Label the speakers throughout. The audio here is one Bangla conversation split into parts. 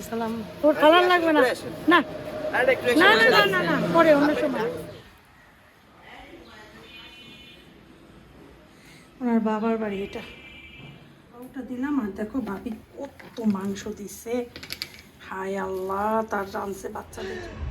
Speaker 1: সালাম। তোর কালার লাগবে না। না না না না না না পরে অন্য সময়। ওনার বাবার বাড়ি এটা। ওটা দিলাম আর দেখো ভাবি কত মাংস দিচ্ছে। হায় আল্লাহ, তার রাঁধছে বাচ্চাদের জন্য।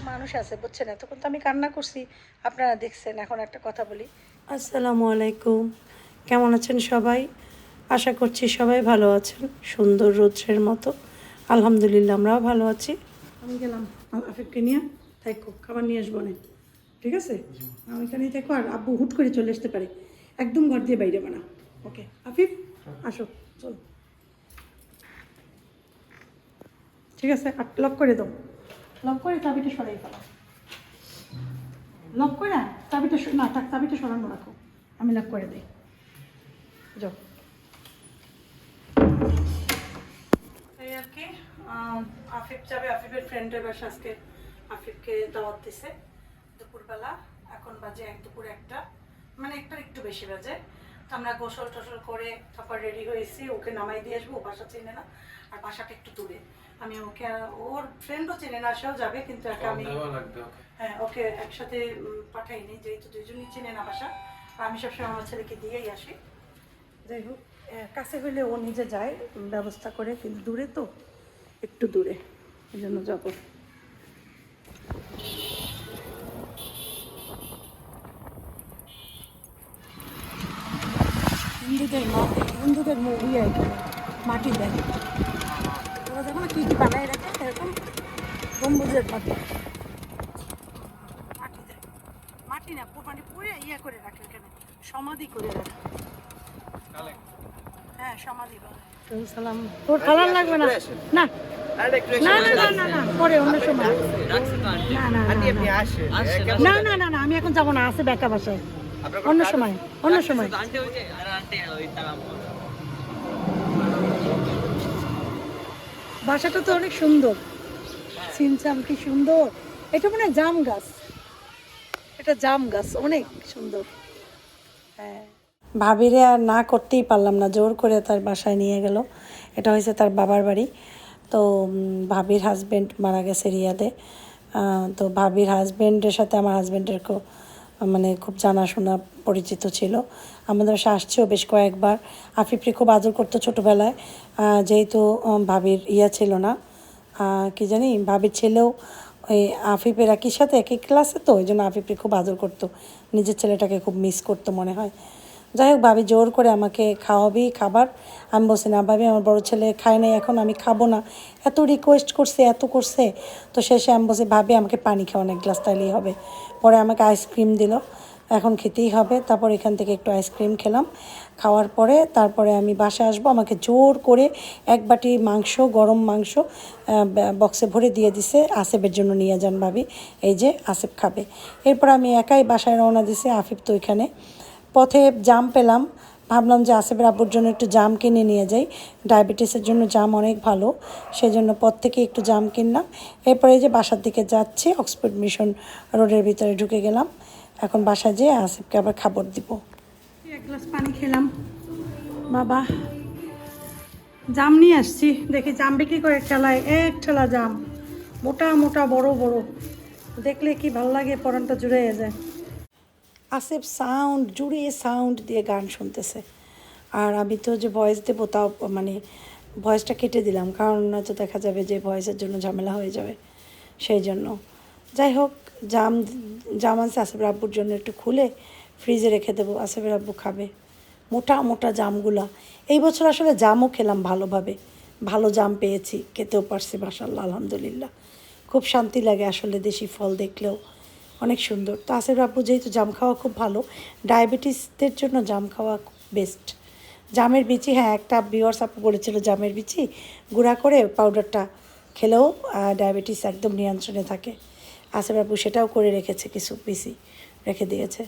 Speaker 1: মানুষ আছে বুঝছেন, এতক্ষণ তো আমি কান্না করছি, আপনারা দেখছেন। এখন একটা কথা বলি। আসসালামু আলাইকুম, কেমন আছেন সবাই? আশা করছি সবাই ভালো আছেন, সুন্দর রৌদ্রের মতো। আলহামদুলিল্লাহ আমরাও ভালো আছি। আমি গেলাম আফিফকে নিয়ে, থাকো খাবার নিয়ে আসবো না, ঠিক আছে? আমি এখানেই থাকো, আর আব্বু হুট করে চলে আসতে পারে, একদম ঘর দিয়ে বাইরে বানা। ওকে আফিফ আসো, চল, ঠিক আছে? আর লক করে দাও, লক করে চাবিটা সরাই ফেলো। লক করে চাবিটা না থাক, চাবিটা সরানো রাখো, আমি লক করে দিই। যাও। এই আর কি, আফিফ যাবে আফিফের ফ্রেন্ডের বাসা। আজকে আফিফকে দাওয়াত দিছে দুপুরবেলা। এখন বাজে দুপুর একটা, মানে একটার একটু বেশি বাজে। তো আমরা গোসল টোসল করে তারপর রেডি হয়েছি, ওকে নামাই দিয়ে আসবো। ও বাসা চেনে না, আর বাসাটা একটু দূরে। আমি ওকে, ওর ফ্রেন্ডও চেনে না, সেও যাবে, কিন্তু একা আমি, হ্যাঁ ওকে একসাথে পাঠাইনি, যেহেতু দুজনই চেনে না বাসা। আর আমি সবসময় আমার ছেলেকে দিয়েই আসি। যাই হোক, কাছে হইলে ও নিজে যায় ব্যবস্থা করে, কিন্তু দূরে তো, একটু দূরে, এই জন্য যাব। হিন্দুদের মুভি এখানে মাটি দেয়, ওরা যখন কী কী বানায় রাখে এরকম গম্বুজের মাটি, মাটি দেয়। মাটি না, মানে পুরে ইয়ে করে রাখে এখানে, সমাধি করে রাখে। হ্যাঁ সমাধি করে। সালাম। তোর কালার লাগবে না। না না না না না না পরে অন্য সময়। না না না না না না আমি এখন যাবো না, আছে বেকা বাসায়, অন্য সময়, অন্য সময়। বাসাটা তো অনেক সুন্দর, সিনচাম কি সুন্দর। এটা মানে জাম গাছ, এটা জাম গাছ, অনেক সুন্দর। হ্যাঁ, ভাবিরে আর না করতেই পারলাম না, জোর করে তার বাসায় নিয়ে গেল। এটা হয়েছে তার বাবার বাড়ি। তো ভাবির হাজব্যান্ড মারা গেছে রিয়াদে। তো ভাবির হাজব্যান্ডের সাথে আমার হাজব্যান্ডের খুব, মানে খুব জানাশোনা পরিচিত ছিল। আমাদের বাসায় আসছেও বেশ কয়েকবার। আফিফকে খুব আদর করতো ছোটোবেলায়, যেহেতু ভাবির ইয়া ছিল না, কি জানি ভাবির ছেলেও ওই আফিফের একই সাথে একই ক্লাসে, তো ওই জন্য আফিফকে খুব আদর করতো, নিজের ছেলেটাকে খুব মিস করতো মনে হয়। যাই হোক, ভাবি জোর করে আমাকে খাওয়াবি খাবার। আমি বলছি না ভাবি, আমার বড় ছেলে খায় নাই, এখন আমি খাবো না। এত রিকোয়েস্ট করছে, এত করছে। তো শেষে আমি বলছি ভাবি আমাকে পানি খাওয়ান এক গ্লাস, তাইলেই হবে। পরে আমাকে আইসক্রিম দিল, এখন খেতেই হবে। তারপর এখান থেকে একটু আইসক্রিম খেলাম। খাওয়ার পরে তারপরে আমি বাসায় আসবো, আমাকে জোর করে এক বাটি মাংস, গরম মাংস বক্সে ভরে দিয়ে দিছে, আসেফের জন্য নিয়ে যান ভাবি, এই যে আসেফ খাবে। এরপর আমি একাই বাসায় রওনা দিছি, আফিফ তো এখানে। পথে জাম পেলাম, ভাবলাম যে আসেফের আব্বুর জন্য একটু জাম কিনে নিয়ে যাই, ডায়াবেটিসের জন্য জাম অনেক ভালো, সেজন্য পথ থেকে একটু জাম কিনলাম। এরপরে যে বাসার দিকে যাচ্ছি, অক্সফোর্ড মিশন রোডের ভিতরে ঢুকে গেলাম। এখন বাসায় যেয়ে আসিফকে আবার খাবার দিব। এক গ্লাস পানি খেলাম। বাবা জাম নিয়ে আসছি, দেখি জাম বিক্রি করে ঠেলায়, এক ঠেলা জাম, মোটা মোটা বড় বড়, দেখলে কি ভাল লাগে, পরানটা জুড়ে যায়। আসিফ সাউন্ড জুড়ে সাউন্ড দিয়ে গান শুনতেছে, আর আমি তো যে ভয়েস দেবো তাও মানে ভয়েসটা কেটে দিলাম, কারণ নয়তো দেখা যাবে যে ভয়েসের জন্য ঝামেলা হয়ে যাবে, সেই জন্য। যাই হোক, জাম জাম আছে আসিফের আব্বুর জন্য, একটু খুলে ফ্রিজে রেখে দেবো, আসিফের আব্বু খাবে। মোটা মোটা জামগুলা, এই বছর আসলে জামও খেলাম ভালোভাবে, ভালো জাম পেয়েছি, খেতেও পারছি মাশাআল্লাহ আলহামদুলিল্লাহ। খুব শান্তি লাগে আসলে দেশি ফল দেখলেও, অনেক সুন্দর। তো আসিফের আব্বু যেহেতু জাম খাওয়া খুব ভালো, ডায়াবেটিসদের জন্য জাম খাওয়া বেস্ট। জামের বিচি, হ্যাঁ একটা ভিউয়ার্স আপু বলেছিল জামের বিচি গুঁড়া করে পাউডারটা খেলেও ডায়াবেটিস একদম নিয়ন্ত্রণে থাকে। আসিফের আব্বু সেটাও করে রেখেছে, কিছু বিচি রেখে দিয়েছে।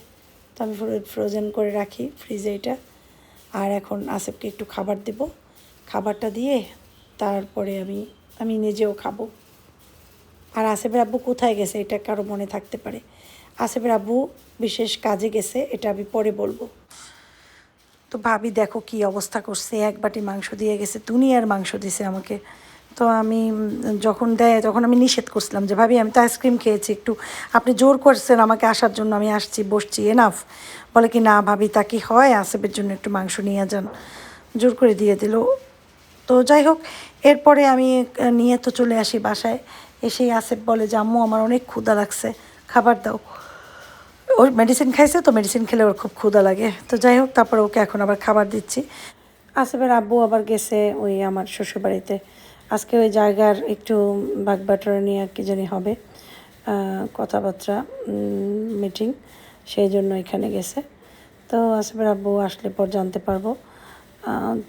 Speaker 1: তো আমি ফ্রোজেন করে রাখি ফ্রিজে এটা। আর এখন আসিফকে একটু খাবার দেব, খাবারটা দিয়ে তারপরে আমি নিজেও খাবো। আর আসিফের আব্বু কোথায় গেছে এটা কারো মনে থাকতে পারে, আসিফের আব্বু বিশেষ কাজে গেছে, এটা আমি পরে বলবো। তো ভাবি দেখো কি অবস্থা করছে, এক বাটি মাংস দিয়ে গেছে, দুনিয়ার মাংস দিছে আমাকে। তো আমি যখন দেয় তখন আমি নিষেধ করছিলাম যে ভাবি আমি তো আইসক্রিম খেয়েছি, একটু আপনি জোর করছেন আমাকে আসার জন্য, আমি আসছি বসছি এনাফ। বলে কি না ভাবি তা কি হয়, আসেফের জন্য একটু মাংস নিয়ে যান, জোর করে দিয়ে দিল। তো যাই হোক, এরপরে আমি নিয়ে তো চলে আসি বাসায়। এসেই আসেফ বলে যে আম্মু আমার অনেক ক্ষুধা লাগছে, খাবার দাও। ওর মেডিসিন খাইছে তো, মেডিসিন খেলে ওর খুব ক্ষুধা লাগে। তো যাই হোক, তারপর ওকে এখন আবার খাবার দিচ্ছি। আসেফের আব্বু আবার গেছে ওই আমার শ্বশুরবাড়িতে। আজকে ওই জায়গার একটু বাগবাটোয়ারা নিয়ে কি জানি হবে কথাবার্তা, মিটিং, সেই জন্য এখানে গেছে। তো আসেফের আব্বু আসলে পর জানতে পারবো।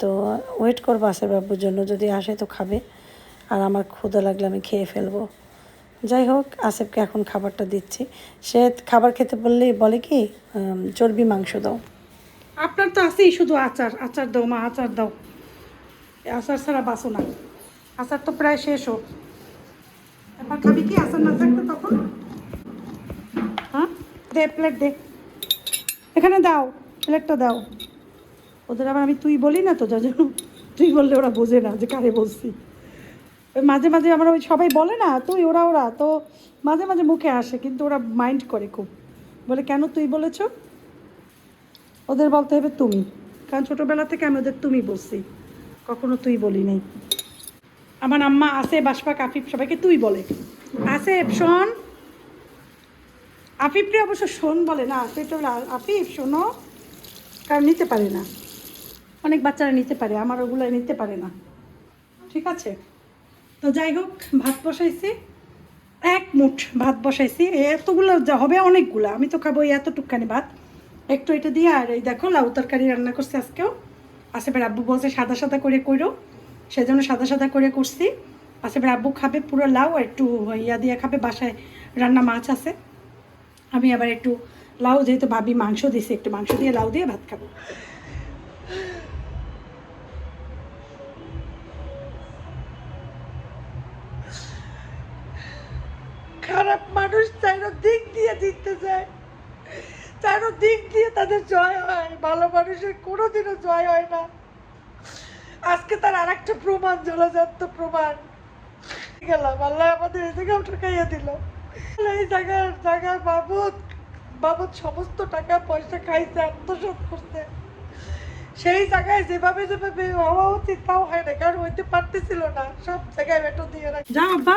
Speaker 1: তো ওয়েট করবো আসেফের আব্বুর জন্য, যদি আসে তো খাবে, আর আমার ক্ষুধা লাগলে আমি খেয়ে ফেলবো। যাই হোক, আসেফকে এখন খাবারটা দিচ্ছি। সে খাবার খেতে বললেই বলে কি চর্বি মাংস দাও। আপনার তো আছেই শুধু আচার, আচার দাও মা, আচার দাও। আচার ছাড়া বাসো না, আচার তো প্রায় শেষ হোক। এবার খাবি কি আচার না থাকতো তখন? হ্যাঁ দে, প্লেট দে, এখানে দাও, প্লেটটা দাও। ওদের আবার আমি তুই বলি না তো, যার জন্য তুই বললে ওরা বোঝে না যে কারে বলছি। ওই মাঝে মাঝে আমরা ওই সবাই বলে না তুই, ওরা ওরা তো মাঝে মাঝে মুখে আসে, কিন্তু ওরা মাইন্ড করে খুব, বলে কেন তুই বলেছ। ওদের বলতে হবে তুমি, কারণ ছোটোবেলা থেকে আমি ওদের তুমি বলছি, কখনো তুই বলি নাই। আমার আম্মা আসে বাসপা আফিফ সবাইকে তুই বলে। আসেফ শোন, আফিফকে অবশ্য শোন বলে না, আসেফটা বলে আফিফ শোনো, কারণ নিতে পারে না। অনেক বাচ্চারা নিতে পারে, আমার ওগুলো নিতে পারে না। ঠিক আছে, তো যাই হোক, ভাত বসাইছি, এক মুঠ ভাত বসাইছি, এতগুলো যা হবে অনেকগুলো, আমি তো খাবো এতটুকখানি ভাত। একটু এটা দিয়ে, আর এই দেখো লাউ তরকারি রান্না করছি আজকেও। আসেফের আব্বু বলছে সাদা সাদা করে করো, সেজন্য সাদা সাদা করে করছি। আসেফের আব্বু খাবে পুরো লাউ, আর একটু ইয়া দিয়ে খাবে, বাসায় রান্না মাছ আছে। আমি আবার একটু লাউ, যেহেতু ভাবি মাংস দিছি, একটু মাংস দিয়ে লাউ দিয়ে ভাত খাবো। খারাপ মানুষ চারো দিক দিয়ে জিততে যায়, চারো দিক দিয়ে তাদের জয় হয়, ভালো মানুষের কোনোদিনও জয় হয় না। আজকে তার আর একটা প্রমাণ, জলজান্ত প্রমাণ। গেলাম, আল্লাহ আমাদের এই জায়গাও ঠকাইয়া দিল। এই জায়গার বাবদ বাবদ সমস্ত টাকা পয়সা খাইছে, আত্মসাৎ করছে। সেই জায়গায় যেভাবে যেভাবে হওয়া উচিত তাও হয় না, কারণ হইতে পারতেছিল না, সব জায়গায় বেটো দিয়ে রাখ। যাও আব্বা,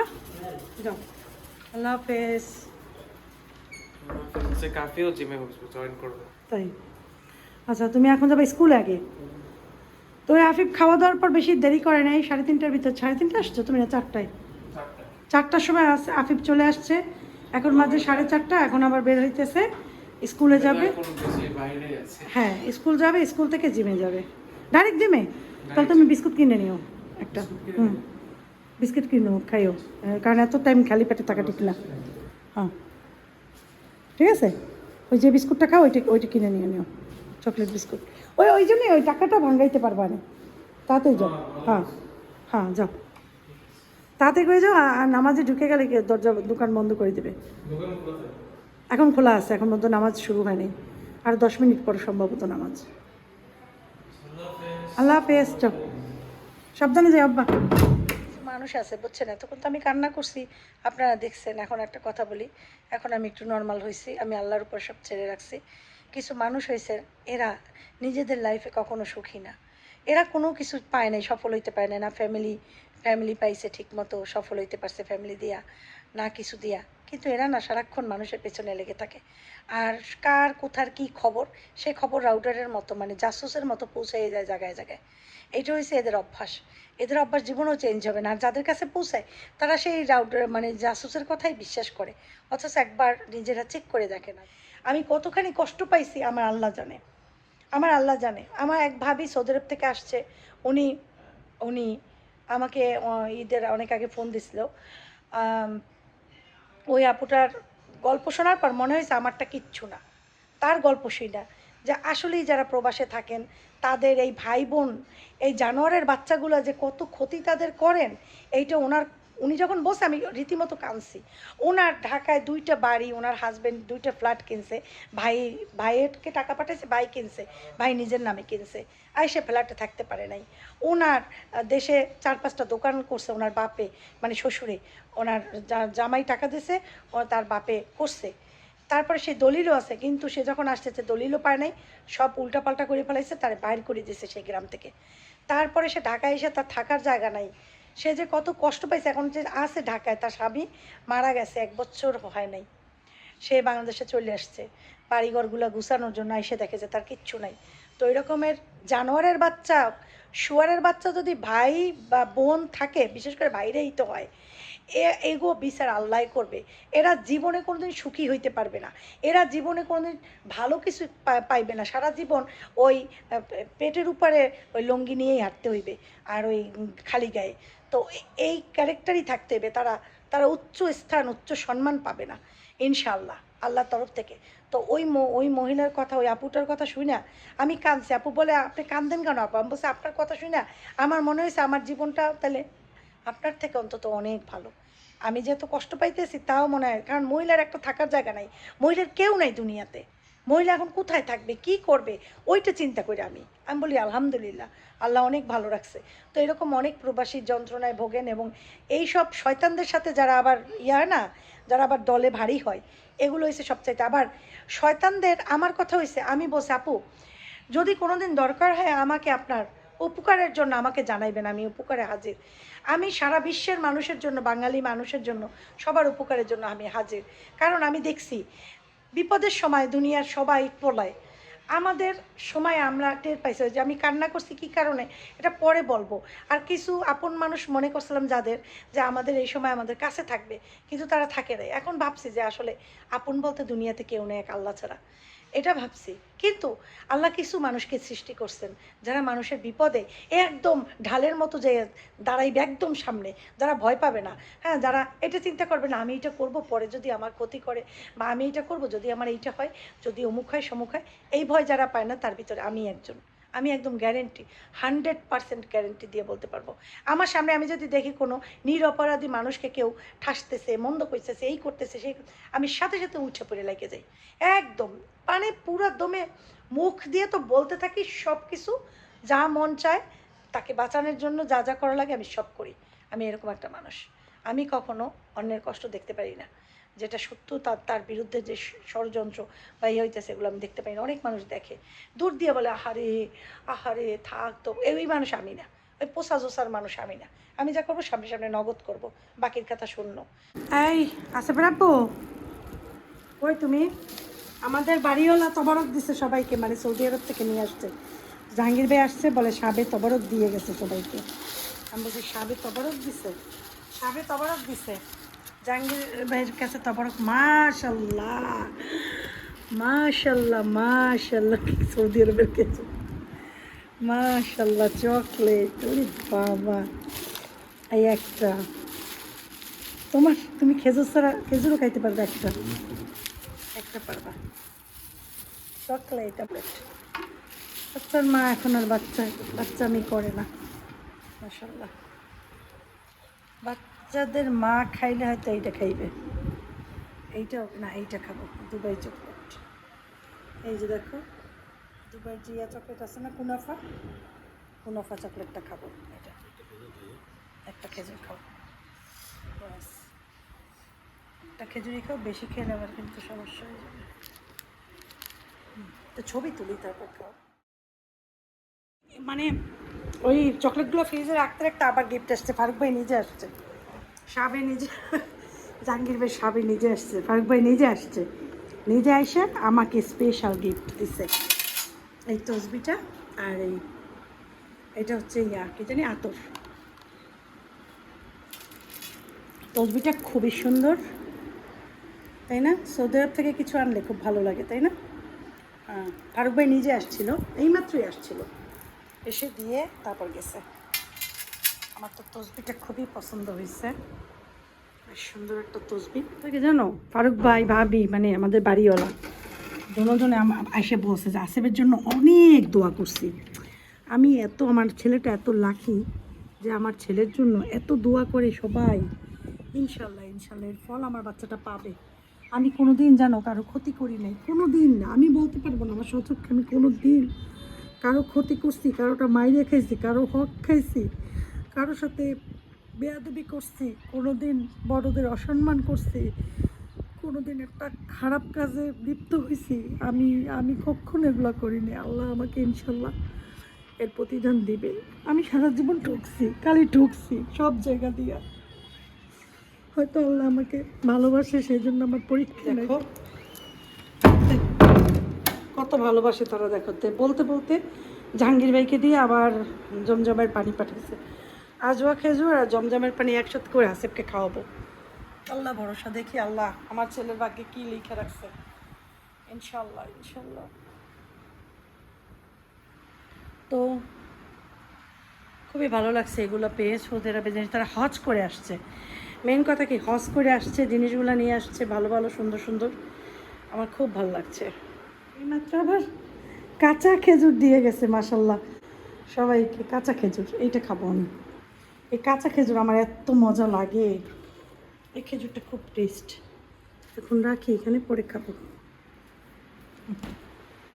Speaker 1: যাও, আল্লাহ হাফেজ।
Speaker 2: কাফিও জিমে জয়েন করবে।
Speaker 1: তাই, আচ্ছা তুমি এখন যাবে স্কুলে আগে। তো আফিফ খাওয়া দাওয়ার পর বেশি দেরি করে নাই, 3:30টার ভিতর, 3:30 আসছো তুমি না 4টায়? 4টার সময় আফিফ চলে আসছে, এখন মাঝে 4:30, এখন আবার বের হইতেছে, স্কুলে যাবে। হ্যাঁ স্কুল যাবে, স্কুল থেকে জিমে যাবে, ডাইরেক্ট জিমে। তাহলে তুমি বিস্কুট কিনে নিও একটা, বিস্কুট কিনো খাইও, কারণ এত টাইম খালি পেটে থাকা ঠিক না। হ্যাঁ ঠিক আছে, ওই যে বিস্কুটটা খাও, ওইটা কিনে নিও, চকলেট বিস্কুট। ওই জন্যই ওই টাকাটা ভাঙাইতে পারবা না, তাড়াতাড়ি যাও। হ্যাঁ হ্যাঁ যাও, তাড়াতাড়ি করে যাও, আর নামাজে ঢুকে গেলে দরজা দোকান বন্ধ করে দেবে। এখন খোলা আছে, এখন মতো নামাজ শুরু হয়নি, আর 10 মিনিট পর সম্ভবত নামাজ। আল্লাহ হাফেজ, যাও, সাবধানে যাই আব্বা। মানুষ আছে বুঝছেন, এতক্ষণ তো আমি কান্না করছি, আপনারা দেখছেন। এখন একটা কথা বলি, এখন আমি একটু নর্মাল হয়েছি, আমি আল্লাহর উপর সব ছেড়ে রাখছি। কিছু মানুষ হয়েছে, এরা নিজেদের লাইফে কখনো সুখী না, এরা কোনো কিছু পায় নাই, সফল হইতে পারে না, না ফ্যামিলি পাইছে ঠিক মতো, সফল হইতে পারছে ফ্যামিলি দিয়া, না কিছু দিয়া, কিন্তু এরা না সারাক্ষণ মানুষের পেছনে লেগে থাকে। আর কার কোথার কি খবর, সে খবর রাউটারের মতো, মানে জাসুসের মতো পৌঁছে যায় জায়গায় জায়গায়। এইটা হয়েছে এদের অভ্যাস, এদের অভ্যাস জীবনেও চেঞ্জ হবে না। আর যাদের কাছে পৌঁছায় তারা সেই রাউটার মানে জাসুসের কথাই বিশ্বাস করে, অথচ একবার নিজেরা চেক করে দেখে না। আমি কতখানি কষ্ট পাইছি আমার আল্লাহ জানে, আমার আল্লাহ জানে। আমার এক ভাবি সৌদি আরব থেকে আসছে, উনি উনি আমাকে ঈদের অনেক আগে ফোন দিছিল। ওই আপুটার গল্প শোনার পর মনে হয়েছে আমারটা কিচ্ছু না, তার গল্প শুনা যে আসলেই যারা প্রবাসে থাকেন তাদের এই ভাই বোন, এই জানোয়ারের বাচ্চাগুলো যে কত ক্ষতি তাদের করেন, এইটা ওনার উনি যখন বসে আমি রীতিমতো কাঁদছি। ওনার ঢাকায় 2টা বাড়ি, ওনার হাজব্যান্ড 2টা ফ্ল্যাট কিনছে, ভাইয়েরকে টাকা পাঠাইছে, ভাই কিনছে, ভাই নিজের নামে কিনছে, আর সে ফ্ল্যাটে থাকতে পারে নাই। ওনার দেশে 4-5টা দোকান করছে ওনার বাপে, মানে শ্বশুরে, ওনার জামাই টাকা দিছে, ও তার বাপে করছে। তারপরে সে দলিলও আছে, কিন্তু সে যখন আসতেছে দলিলও পায় নাই, সব উল্টাপাল্টা করে ফেলাইছে, তারে বাইর করে দিয়েছে সেই গ্রাম থেকে। তারপরে সে ঢাকায় এসে তার থাকার জায়গা নাই, সে যে কত কষ্ট পাইছে। এখন যে আছে ঢাকায়, তার স্বামী মারা গেছে, 1 বছর হয় নাই, সে বাংলাদেশে চলে আসছে বাড়িঘরগুলো গুছানোর জন্য, এসে দেখে যে তার কিচ্ছু নাই। তো ওই রকমের জানোয়ারের বাচ্চা, শুয়ারের বাচ্চা যদি ভাই বা বোন থাকে, বিশেষ করে বাইরেই তো হয়, এগো বিচার আল্লাহ করবে। এরা জীবনে কোনোদিন সুখী হইতে পারবে না, এরা জীবনে কোনোদিন ভালো কিছু পাইবে না, সারা জীবন ওই পেটের উপরে ওই লুঙ্গি নিয়েই হাঁটতে হইবে, আর ওই খালি গায়ে। তো এই ক্যারেক্টারই থাকতে হবে, তারা তারা উচ্চ স্থান, উচ্চ সম্মান পাবে না ইনশাআল্লাহ আল্লাহর তরফ থেকে। তো ওই মহিলার কথা, ওই আপুটার কথা শুই না আমি কাঁদছি। আপু বলে, আপনি কাঁদেন কেন আপু? আমি বলছি, আপনার কথা শুই না আমার মনে হয়েছে আমার জীবনটা তাহলে আপনার থেকে অন্তত অনেক ভালো। আমি যেহেতু কষ্ট পাইতেছি তাও মনে হয়, কারণ মহিলার একটা থাকার জায়গা নাই, মহিলার কেউ নাই দুনিয়াতে, মহিলা এখন কোথায় থাকবে, কি করবে, ওইটা চিন্তা করে আমি বলি আলহামদুলিল্লাহ, আল্লাহ অনেক ভালো রাখছে। তো এরকম অনেক প্রবাসী যন্ত্রণায় ভোগেন, এবং এই সব শয়তানদের সাথে যারা আবার না, যারা আবার দলে ভারী হয়, এগুলো হয়েছে সবচাইতে। আবার শয়তানদের আমার কথা হয়েছে, আমি বসে আপু যদি কোনোদিন দরকার হয় আমাকে আপনার উপকারের জন্য আমাকে জানাইবেন, আমি উপকারে হাজির। আমি সারা বিশ্বের মানুষের জন্য, বাঙালি মানুষের জন্য, সবার উপকারের জন্য আমি হাজির। কারণ আমি দেখছি বিপদের সময় দুনিয়ার সবাই প্রলয়, আমাদের সময় আমরা টের পাইছি যে আমি কান্না করছি কী কারণে, এটা পরে বলবো। আর কিছু আপন মানুষ মনে করছিলাম যাদের, যে আমাদের এই সময় আমাদের কাছে থাকবে, কিন্তু তারা থাকে নাই। এখন ভাবছি যে আসলে আপন বলতে দুনিয়াতে কেউ নেই এক আল্লাহ ছাড়া, এটা ভাবছি। কিন্তু আল্লাহ কিছু মানুষকে সৃষ্টি করছেন যারা মানুষের বিপদে একদম ঢালের মতো যে দাঁড়াইবে একদম সামনে, যারা ভয় পাবে না, হ্যাঁ, যারা এটা চিন্তা করবে না আমি এটা করব পরে যদি আমার ক্ষতি করে, বা আমি এটা করব যদি আমার এইটা হয়, যদি অমুক হয় সমুক হয়, এই ভয় যারা পায় না, তার ভিতরে আমি একজন। আমি একদম গ্যারেন্টি, 100% গ্যারেন্টি দিয়ে বলতে পারবো। আমার সামনে আমি যদি দেখি কোনো নিরপরাধী মানুষকে কেউ ঠাসতেছে, মন্দ করতেছে, এই করতেছে সেই, আমি সাথে সাথে উঠে পড়ে লেগে যাই একদম, মানে পুরো দমে মুখ দিয়ে তো বলতে থাকি সব কিছু, যা মন চায় তাকে বাঁচানোর জন্য যা যা করা লাগে আমি সব করি। আমি এরকম একটা মানুষ, আমি কখনো অন্যের কষ্ট দেখতে পারি না, যেটা সত্য তার বিরুদ্ধে যে ষড়যন্ত্র বা ইয়ে হইতেছে এগুলো আমি দেখতে পাই না। অনেক মানুষ দেখে দূর দিয়ে বলে আহারে আহারে থাক, তো এই মানুষ আমি না, ওই পোষা জোসার মানুষ আমি না। আমি যা করবো সামনে সামনে নগদ করব, বাকির কথা শূন্য। এই আসে বেড়াবো ওই তুমি, আমাদের বাড়িওয়ালা তবরক দিছে সবাইকে, মানে সৌদি আরব থেকে নিয়ে আসছে। জাহাঙ্গীর ভাই আসছে, বলে সাবে তবরক দিয়ে গেছে সবাইকে। আমি বলছি সাবে তবরক দিছে, সাবে তবরক দিছে জাহাঙ্গীর ভাইয়ের কাছে তবরক। মাশাল্লাহ মাশাল্লাহ মাশাল্লাহ, সৌদি আরবের কিছু মাশাল্লাহ চকলেট, ওরে বাবা। এই একটা তোমার, তুমি খেজুর ছাড়া খেজুরও খাইতে পারবে, একটা পারবা। চকলেট ট্যাবলেট, বাচ্চার মা এখন আর বাচ্চামি করে না মাশাল্লাহ। বাচ্চাদের মা খাইলে হয়তো এইটা খাইবে, এইটা না, এইটা খাবো দুবাই চকলেট। এই যে দেখো দুবাই জিয়া চকলেট আছে না, কুনাফা চকলেটটা খাবো। এটা একটা খেজুর খাও, ব্যাস একটা খেজুরই খাও, বেশি খেলে আবার কিন্তু সমস্যা হয়ে যাবে। তো ছবি তুলি তারপর খাও। মানে ওই চকলেটগুলো ফ্রিজে রাখতে রাখতে আবার গিফট আসছে, ফারুক ভাই নিজে আসছে, সাবে নিজে, জাহাঙ্গীর ভাই সাবে নিজে আসছে, ফারুক ভাই নিজে আসছে, নিজে এসে আমাকে স্পেশাল গিফট দিছে। এই তসবিটা, আর এটা হচ্ছে কি জানি আতর। তসবিটা খুবই সুন্দর তাই না? সৌদি আরব থেকে কিছু আনলে খুব ভালো লাগে তাই না? হ্যাঁ, ফারুক ভাই নিজে আসছিল, এইমাত্রই আসছিল, এসে দিয়ে তারপর গেছে। আমার তো তসবিটা খুবই পছন্দ হয়েছে, বেশ সুন্দর একটা তসবি। তাকে জানো ফারুক ভাই ভাবি, মানে আমাদের বাড়িওয়ালা দুজনে এসে বলছে যে আসিফের জন্য অনেক দোয়া করছি। আমি আমার ছেলেটা এত লাকি যে আমার ছেলের জন্য এত দোয়া করে সবাই। ইনশাল্লাহ ইনশাল্লাহ এর ফল আমার বাচ্চাটা পাবে। আমি কোনো দিন জানো কারো ক্ষতি করি নাই, কোনো দিন না, আমি বলতে পারবো না আমার সচক্ষে আমি কোনো দিন কারো ক্ষতি করছি, কারোটা মাইরে খাইছি, কারো হক খাইছি, কারোর সাথে বেয়াদবি করছি, কোনো দিন বড়দের অসম্মান করছি, কোনো দিন একটা খারাপ কাজে লিপ্ত হয়েছি, আমি আমি কখনো এগুলো করিনি। আল্লাহ আমাকে ইনশাল্লাহ এর প্রতিদান দিবে। আমি সারা জীবন ঠকছি, খালি ঠকছি সব জায়গা দিয়া। হয়তো আল্লাহ আমাকে ভালোবাসে, সেই জন্য আমার পরীক্ষা দেখো কত ভালোবাসে তারা। দেখো বলতে বলতে জাহাঙ্গীর ভাইকে দিয়ে আবার জমজমের পানি পাঠিয়েছে। আজওয়া খেজুর আর জমজমের পানি একসাথে করে আসিফকে খাওয়াবো। আল্লাহ ভরসা, দেখি আল্লাহ আমার ছেলের ভাগ্যে কি লিখে রাখছে। ইনশাল্লাহ ইনশাল্লাহ। তো খুবই ভালো লাগছে এগুলো পেয়ে। সৌদি আরবে জিনিস তারা হজ করে আসছে, মেন কথা কি হজ করে আসছে, জিনিসগুলো নিয়ে আসছে ভালো ভালো সুন্দর সুন্দর। আমার খুব ভালো লাগছে। এইমাত্র আবার কাঁচা খেজুর দিয়ে গেছে, মাশাল্লাহ সবাইকে কাঁচা খেজুর। এইটা খাবো আমি, এই কাঁচা খেজুর আমার এত মজা লাগে, এই খেজুরটা খুব টেস্ট। এখন রাখি এখানে, পরে খাবো।